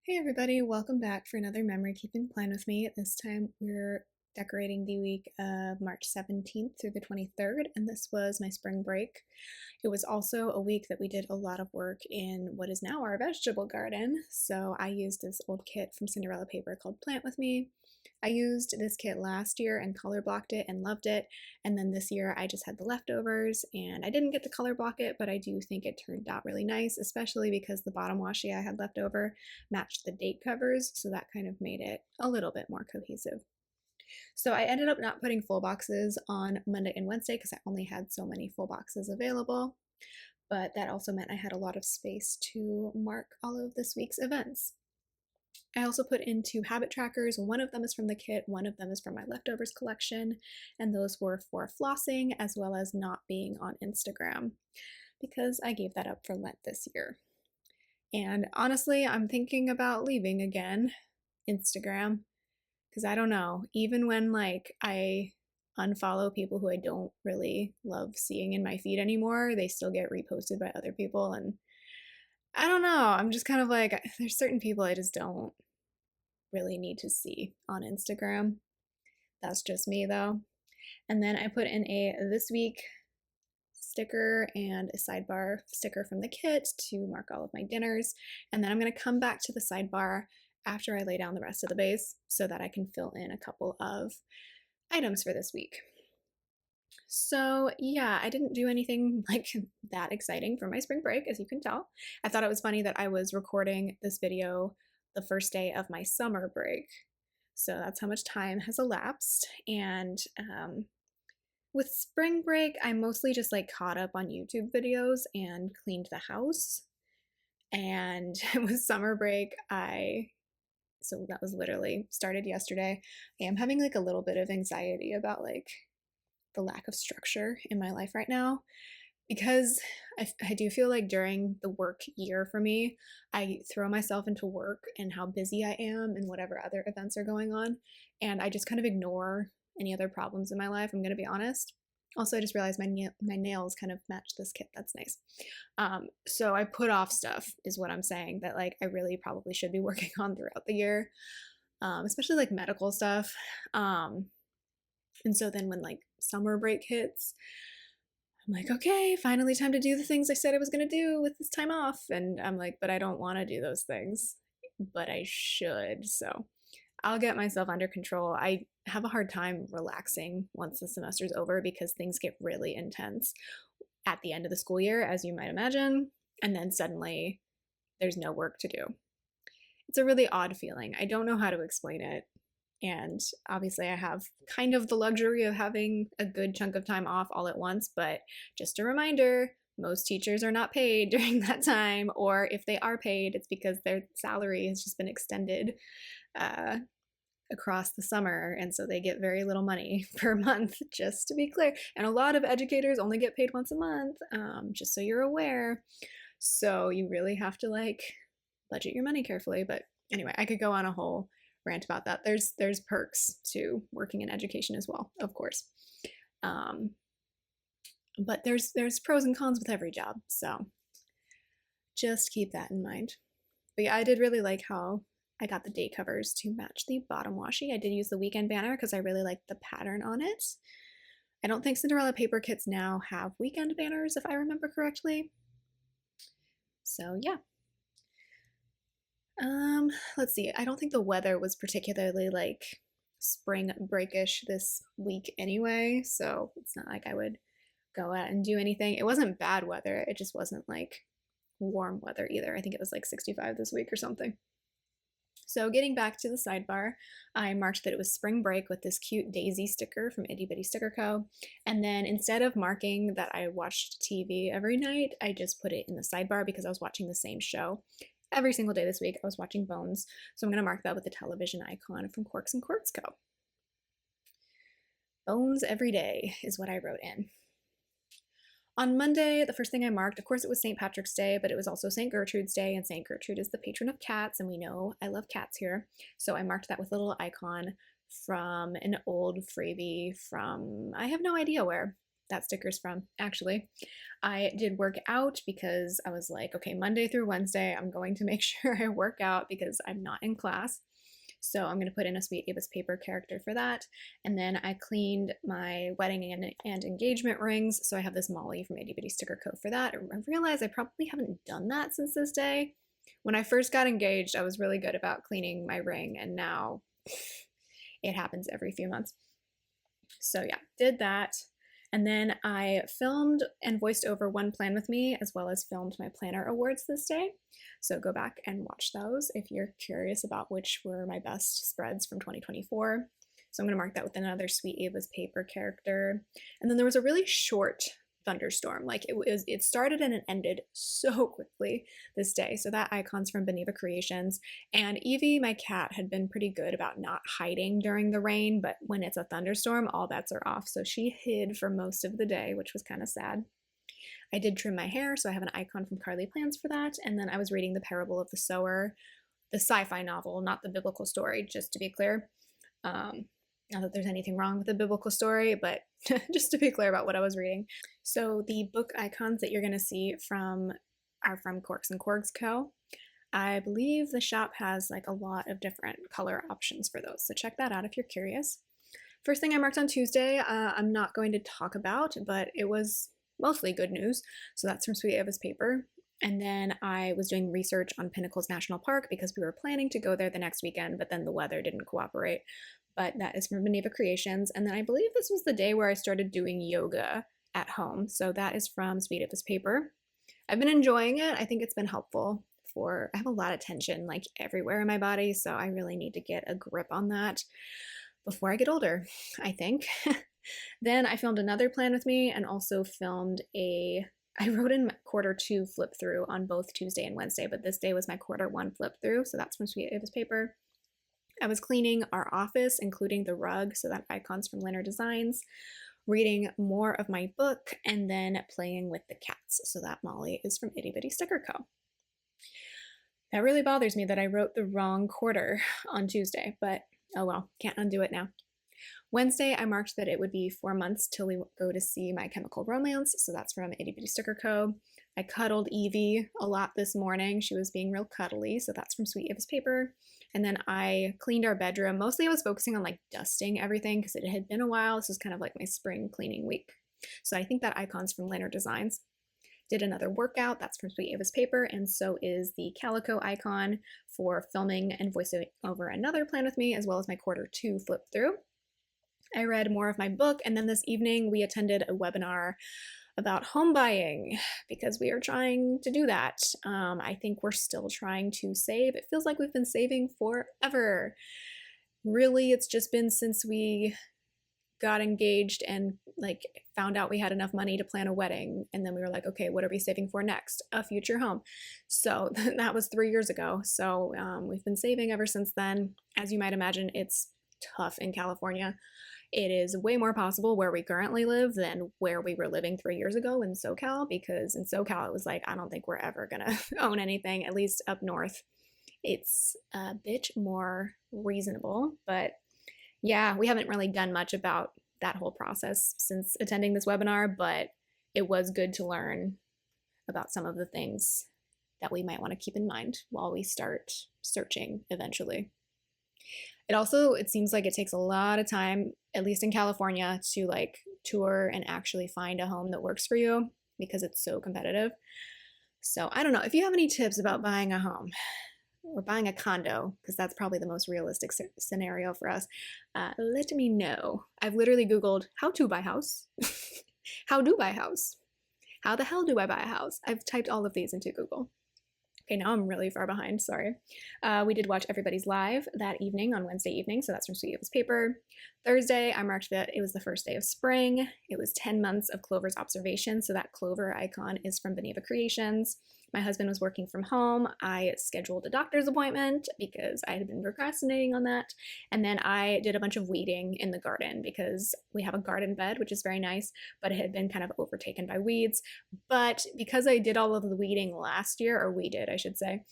Hey everybody, welcome back for another memory keeping plan with me. This time we're decorating the week of March 17th through the 23rd, and this was my spring break. It was also a week that we did a lot of work in what is now our vegetable garden, so I used this old kit from Cinderella Paper called Plant With Me. I used this kit last year and color blocked it and loved it, and then this year I just had the leftovers and I didn't get to color block it, but I do think it turned out really nice, especially because the bottom washi I had left over matched the date covers, so that kind of made it a little bit more cohesive. So I ended up not putting full boxes on Monday and Wednesday because I only had so many full boxes available, but that also meant I had a lot of space to mark all of this week's events. I also put in two habit trackers. One of them is from the kit, one of them is from my leftovers collection, and those were for flossing as well as not being on Instagram because I gave that up for Lent this year. And honestly, I'm thinking about leaving again Instagram because I don't know, even when I unfollow people who I don't really love seeing in my feed anymore, they still get reposted by other people, and I don't know, I'm just kind of like, there's certain people I just don't really need to see on Instagram. That's just me though. And then I put in a this week sticker and a sidebar sticker from the kit to mark all of my dinners. And then I'm going to come back to the sidebar after I lay down the rest of the base so that I can fill in a couple of items for this week. So yeah, I didn't do anything like that exciting for my spring break, as you can tell. I thought it was funny that I was recording this video the first day of my summer break. So that's how much time has elapsed. And with spring break, I mostly just caught up on YouTube videos and cleaned the house. And with summer break, so that was literally started yesterday. I am having a little bit of anxiety about the lack of structure in my life right now because I do feel like during the work year for me, I throw myself into work and how busy I am and whatever other events are going on, and I just kind of ignore any other problems in my life, I'm going to be honest. Also, I just realized my nails kind of match this kit. That's nice. So I put off stuff is what I'm saying that I really probably should be working on throughout the year, especially medical stuff. And so then when summer break hits, I'm like, okay, finally time to do the things I said I was going to do with this time off. And I'm like, but I don't want to do those things, but I should. So I'll get myself under control. I have a hard time relaxing once the semester's over because things get really intense at the end of the school year, as you might imagine. And then suddenly there's no work to do. It's a really odd feeling. I don't know how to explain it. And obviously, I have kind of the luxury of having a good chunk of time off all at once. But just a reminder, most teachers are not paid during that time. Or if they are paid, it's because their salary has just been extended across the summer. And so they get very little money per month, just to be clear. And a lot of educators only get paid once a month, just so you're aware. So you really have to budget your money carefully. But anyway, I could go on a whole rant about that. There's perks to working in education as well, of course. But there's pros and cons with every job, so just keep that in mind. But yeah, I did really like how I got the date covers to match the bottom washi. I did use the weekend banner because I really liked the pattern on it. I don't think Cinderella paper kits now have weekend banners, if I remember correctly. So yeah. Let's see. I don't think the weather was particularly spring breakish this week anyway, so it's not like I would go out and do anything. It wasn't bad weather, it just wasn't warm weather either. I think it was 65 this week or something. So getting back to the sidebar, I marked that it was spring break with this cute daisy sticker from Itty Bitty Sticker Co. And then instead of marking that I watched TV every night, I just put it in the sidebar because I was watching the same show every single day this week. I was watching Bones, so I'm going to mark that with the television icon from Quarks and Quartz Co. Bones every day is what I wrote in. On Monday, the first thing I marked, of course it was St. Patrick's Day, but it was also St. Gertrude's Day, and St. Gertrude is the patron of cats, and we know I love cats here. So I marked that with a little icon from an old freebie from, I have no idea where. that sticker's from, actually. I did work out because I was like, okay, Monday through Wednesday, I'm going to make sure I work out because I'm not in class. So I'm going to put in a Sweet Ava's Paper character for that. And then I cleaned my wedding and engagement rings. So I have this Molly from Itty Bitty Sticker Co. for that. I realized I probably haven't done that since this day. When I first got engaged, I was really good about cleaning my ring, and now it happens every few months. So yeah, did that. And then I filmed and voiced over one plan with me, as well as filmed my planner awards this day. So go back and watch those if you're curious about which were my best spreads from 2024. So I'm going to mark that with another Sweet Ava's Paper character. And then there was a really short thunderstorm. Like it started and it ended so quickly this day. So that icon's from Beneva Creations. And Evie, my cat, had been pretty good about not hiding during the rain, but when it's a thunderstorm, all bets are off. So she hid for most of the day, which was kind of sad. I did trim my hair, so I have an icon from Carly Plans for that. And then I was reading The Parable of the Sower, the sci-fi novel, not the biblical story, just to be clear. Not that there's anything wrong with the biblical story, but just to be clear about what I was reading. So the book icons that you're going to see are from Corks and Corgs Co. I believe the shop has like a lot of different color options for those, so check that out if you're curious. First thing I marked on Tuesday, I'm not going to talk about, but it was mostly good news. So that's from Sweet Ava's Paper. And then I was doing research on Pinnacles National Park because we were planning to go there the next weekend, but then the weather didn't cooperate. But that is from Beneva Creations. And then I believe this was the day where I started doing yoga at home. So that is from Sweet Ava's Paper. I've been enjoying it. I think it's been helpful I have a lot of tension like everywhere in my body. So I really need to get a grip on that before I get older, I think. Then I filmed another plan with me and also filmed I wrote in Q2 flip through on both Tuesday and Wednesday, but this day was my Q1 flip through. So that's from Sweet Ava's Paper. I was cleaning our office, including the rug, so that icon's from Liner Designs, reading more of my book, and then playing with the cats. So that Molly is from Itty Bitty Sticker Co. That really bothers me that I wrote the wrong quarter on Tuesday, but oh well, can't undo it now. Wednesday, I marked that it would be 4 months till we go to see My Chemical Romance, so that's from Itty Bitty Sticker Co. I cuddled Evie a lot this morning. She was being real cuddly, so that's from Sweet Ava's Paper. And then I cleaned our bedroom. Mostly I was focusing on like dusting everything because it had been a while. This was kind of like my spring cleaning week. So I think that icon's from Liner Designs. Did another workout, that's from Sweet Ava's Paper, and so is the Calico icon for filming and voicing over another plan with me, as well as my Q2 flip through. I read more of my book, and then this evening we attended a webinar about home buying because we are trying to do that. I think we're still trying to save. It feels like we've been saving forever. Really, it's just been since we got engaged and like found out we had enough money to plan a wedding, and then we were like, okay, what are we saving for next? A future home. So that was 3 years ago. So we've been saving ever since then. As you might imagine, it's tough in California. It is way more possible where we currently live than where we were living 3 years ago in SoCal, because in SoCal it was like, I don't think we're ever gonna own anything, at least up north. It's a bit more reasonable, but yeah, we haven't really done much about that whole process since attending this webinar, but it was good to learn about some of the things that we might want to keep in mind while we start searching eventually. It seems like it takes a lot of time, at least in California, to like tour and actually find a home that works for you because it's so competitive. So I don't know if you have any tips about buying a home or buying a condo, because that's probably the most realistic scenario for us. Let me know. I've literally Googled how to buy house, how do buy house, how the hell do I buy a house? I've typed all of these into Google. Okay, now I'm really far behind, sorry. We did watch Everybody's Live that evening on Wednesday evening, so that's from Sweet Ava's Paper. Thursday, I marked that it was the first day of spring. It was 10 months of Clover's observation, so that Clover icon is from Beneva Creations. My husband was working from home. I scheduled a doctor's appointment because I had been procrastinating on that. And then I did a bunch of weeding in the garden because we have a garden bed, which is very nice, but it had been kind of overtaken by weeds. But because I did all of the weeding last year, or we did, I should say,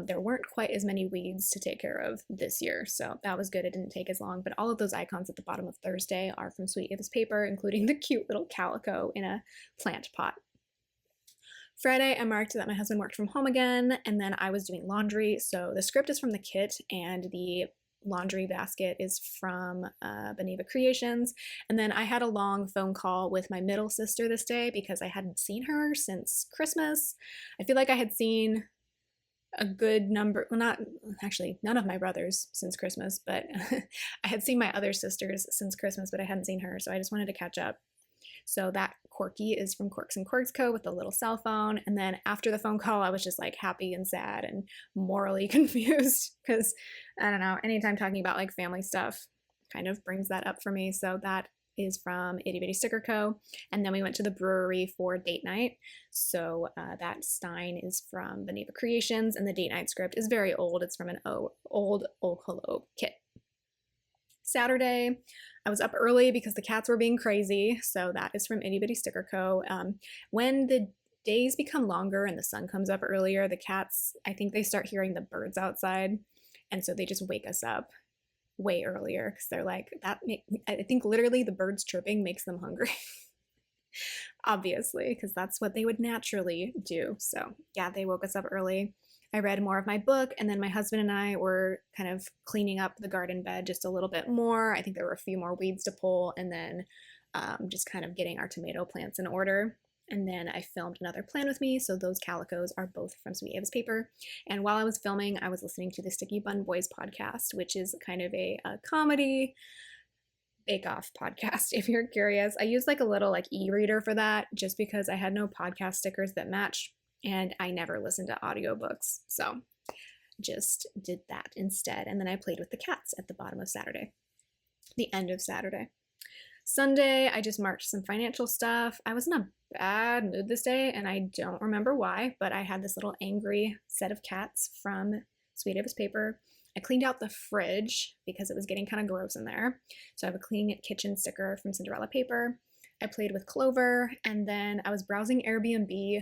there weren't quite as many weeds to take care of this year. So that was good. It didn't take as long. But all of those icons at the bottom of Thursday are from Sweet Ava's Paper, including the cute little calico in a plant pot. Friday, I marked that my husband worked from home again, and then I was doing laundry. So the script is from the kit, and the laundry basket is from Beneva Creations. And then I had a long phone call with my middle sister this day because I hadn't seen her since Christmas. I feel like I had seen a good number, well, not actually, none of my brothers since Christmas, but I had seen my other sisters since Christmas, but I hadn't seen her. So I just wanted to catch up. So that Corky is from Corks and Corks Co. with the little cell phone. And then after the phone call, I was just like happy and sad and morally confused because I don't know, anytime talking about like family stuff kind of brings that up for me. So that is from Itty Bitty Sticker Co. And then we went to the brewery for date night. So that Stein is from Beneva Creations, and the date night script is very old. It's from an old Hello kit. Saturday, I was up early because the cats were being crazy. So that is from Itty Bitty Sticker Co. When the days become longer and the sun comes up earlier, the cats, I think they start hearing the birds outside. And so they just wake us up way earlier because they're like, I think literally the birds chirping makes them hungry. Obviously, because that's what they would naturally do. So yeah, they woke us up early. I read more of my book, and then my husband and I were kind of cleaning up the garden bed just a little bit more. I think there were a few more weeds to pull, and then just kind of getting our tomato plants in order. And then I filmed another plan with me, so those calicos are both from Sweet Ava's Paper. And while I was filming, I was listening to the Sticky Bun Boys podcast, which is kind of a comedy bake-off podcast, if you're curious. I used like a little like e-reader for that just because I had no podcast stickers that matched, and I never listened to audiobooks, so just did that instead. And then I played with the cats at the bottom of Saturday, the end of Saturday. Sunday, I just marked some financial stuff. I was in a bad mood this day, and I don't remember why, but I had this little angry set of cats from Sweet Ava's Paper. I cleaned out the fridge because it was getting kind of gross in there. So I have a clean kitchen sticker from Cinderella Paper. I played with Clover, and then I was browsing Airbnb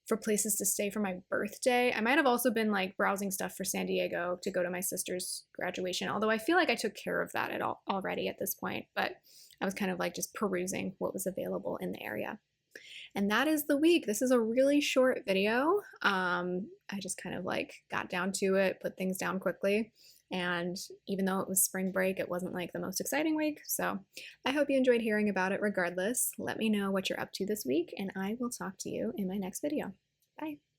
for places to stay for my birthday. I might have also been like browsing stuff for San Diego to go to my sister's graduation, although I feel like I took care of that already at this point, but I was kind of like just perusing what was available in the area. And that is the week. This is a really short video. I just kind of like got down to it, put things down quickly. And even though it was spring break, it wasn't like the most exciting week. So I hope you enjoyed hearing about it regardless. Let me know what you're up to this week, and I will talk to you in my next video. Bye.